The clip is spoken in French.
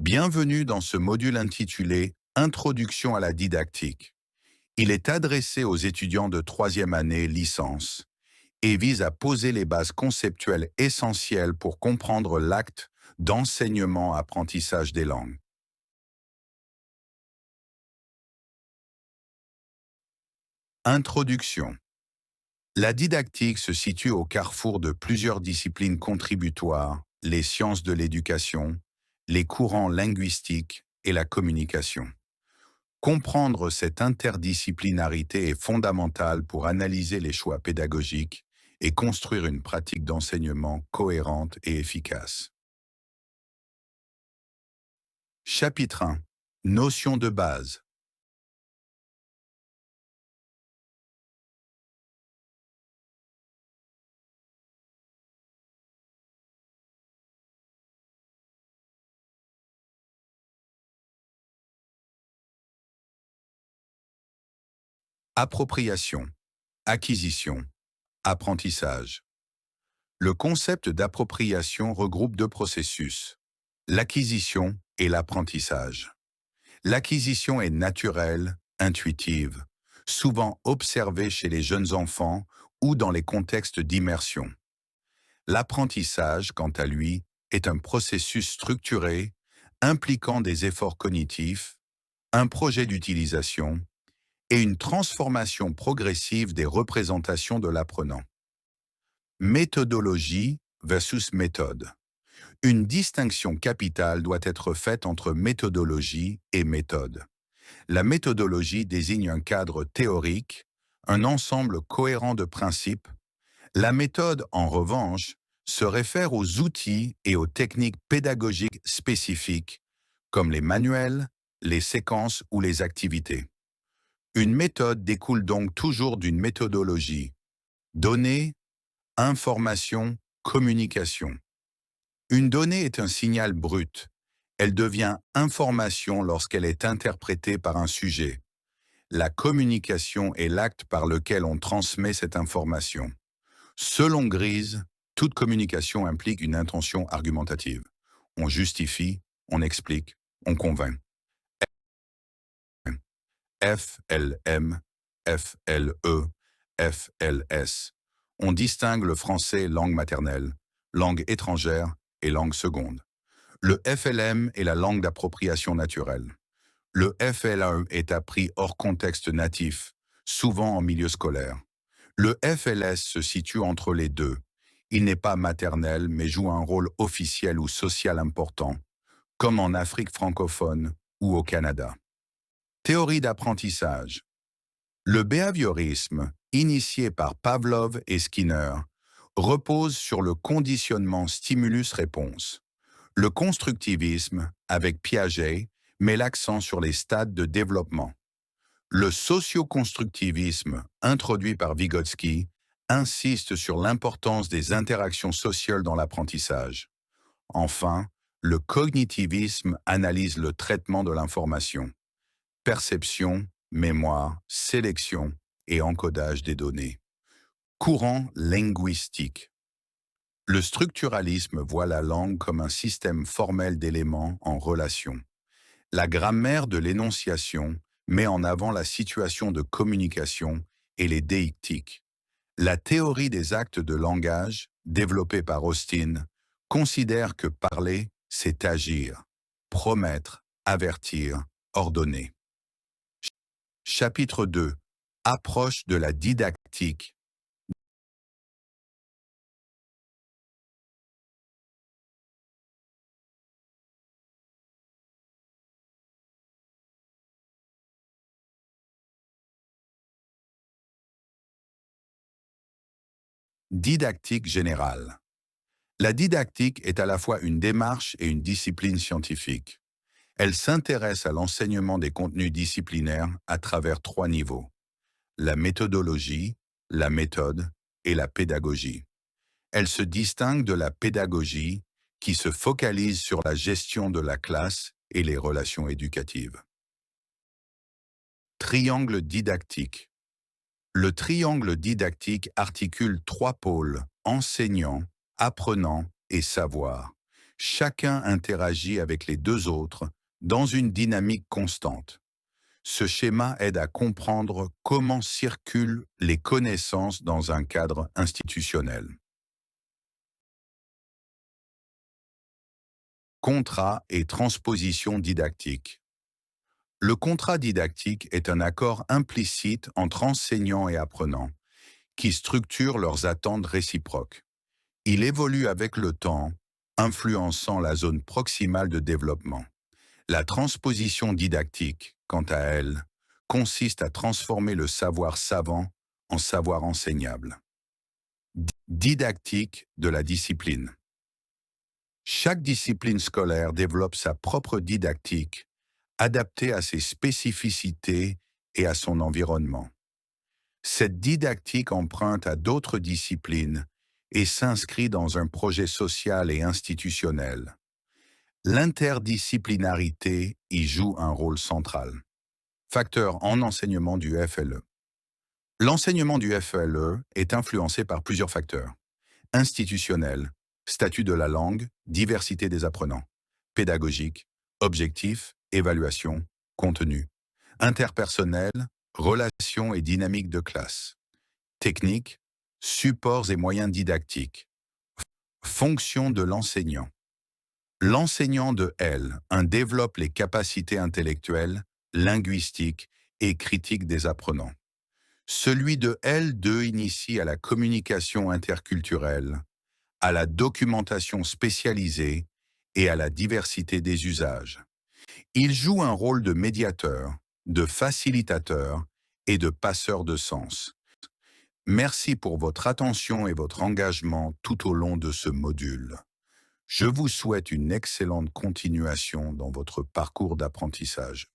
Bienvenue dans ce module intitulé Introduction à la didactique. Il est adressé aux étudiants de troisième année licence et vise à poser les bases conceptuelles essentielles pour comprendre l'acte d'enseignement-apprentissage des langues. Introduction. La didactique se situe au carrefour de plusieurs disciplines contributoires, les sciences de l'éducation, les courants linguistiques et la communication. Comprendre cette interdisciplinarité est fondamental pour analyser les choix pédagogiques et construire une pratique d'enseignement cohérente et efficace. Chapitre 1. Notions de base. Appropriation, acquisition, apprentissage. Le concept d'appropriation regroupe deux processus, l'acquisition et l'apprentissage. L'acquisition est naturelle, intuitive, souvent observée chez les jeunes enfants ou dans les contextes d'immersion. L'apprentissage, quant à lui, est un processus structuré impliquant des efforts cognitifs, un projet d'utilisation et une transformation progressive des représentations de l'apprenant. Méthodologie versus méthode. Une distinction capitale doit être faite entre méthodologie et méthode. La méthodologie désigne un cadre théorique, un ensemble cohérent de principes. La méthode, en revanche, se réfère aux outils et aux techniques pédagogiques spécifiques, comme les manuels, les séquences ou les activités. Une méthode découle donc toujours d'une méthodologie. Données, information, communication. Une donnée est un signal brut. Elle devient information lorsqu'elle est interprétée par un sujet. La communication est l'acte par lequel on transmet cette information. Selon Grise, toute communication implique une intention argumentative. On justifie, on explique, on convainc. FLM, FLE, FLS. On distingue le français langue maternelle, langue étrangère et langue seconde. Le FLM est la langue d'appropriation naturelle. Le FLE est appris hors contexte natif, souvent en milieu scolaire. Le FLS se situe entre les deux. Il n'est pas maternel, mais joue un rôle officiel ou social important, comme en Afrique francophone ou au Canada. Théorie d'apprentissage. Le behaviorisme, initié par Pavlov et Skinner, repose sur le conditionnement stimulus-réponse. Le constructivisme, avec Piaget, met l'accent sur les stades de développement. Le socioconstructivisme, introduit par Vygotsky, insiste sur l'importance des interactions sociales dans l'apprentissage. Enfin, le cognitivisme analyse le traitement de l'information. Perception, mémoire, sélection et encodage des données. Courant linguistique. Le structuralisme voit la langue comme un système formel d'éléments en relation. La grammaire de l'énonciation met en avant la situation de communication et les déictiques. La théorie des actes de langage, développée par Austin, considère que parler, c'est agir, promettre, avertir, ordonner. Chapitre 2. Approche de la didactique. Didactique générale. La didactique est à la fois une démarche et une discipline scientifique. Elle s'intéresse à l'enseignement des contenus disciplinaires à travers trois niveaux: la méthodologie, la méthode et la pédagogie. Elle se distingue de la pédagogie qui se focalise sur la gestion de la classe et les relations éducatives. Triangle didactique. Le triangle didactique articule trois pôles: enseignant, apprenant et savoir, Chacun interagit avec les deux autres dans une dynamique constante. Ce schéma aide à comprendre comment circulent les connaissances dans un cadre institutionnel. Contrat et transposition didactique. Le contrat didactique est un accord implicite entre enseignants et apprenants qui structure leurs attentes réciproques. Il évolue avec le temps, influençant la zone proximale de développement. La transposition didactique, quant à elle, consiste à transformer le savoir savant en savoir enseignable. Didactique de la discipline. Chaque discipline scolaire développe sa propre didactique, adaptée à ses spécificités et à son environnement. Cette didactique emprunte à d'autres disciplines et s'inscrit dans un projet social et institutionnel. L'interdisciplinarité y joue un rôle central. Facteur en enseignement du FLE. L'enseignement du FLE est influencé par plusieurs facteurs. Institutionnel, statut de la langue, diversité des apprenants. Pédagogique, objectif, évaluation, contenu. Interpersonnel, relations et dynamique de classe. Technique, supports et moyens didactiques. Fonction de l'enseignant. L'enseignant de L1 développe les capacités intellectuelles, linguistiques et critiques des apprenants. Celui de L2 initie à la communication interculturelle, à la documentation spécialisée et à la diversité des usages. Il joue un rôle de médiateur, de facilitateur et de passeur de sens. Merci pour votre attention et votre engagement tout au long de ce module. Je vous souhaite une excellente continuation dans votre parcours d'apprentissage.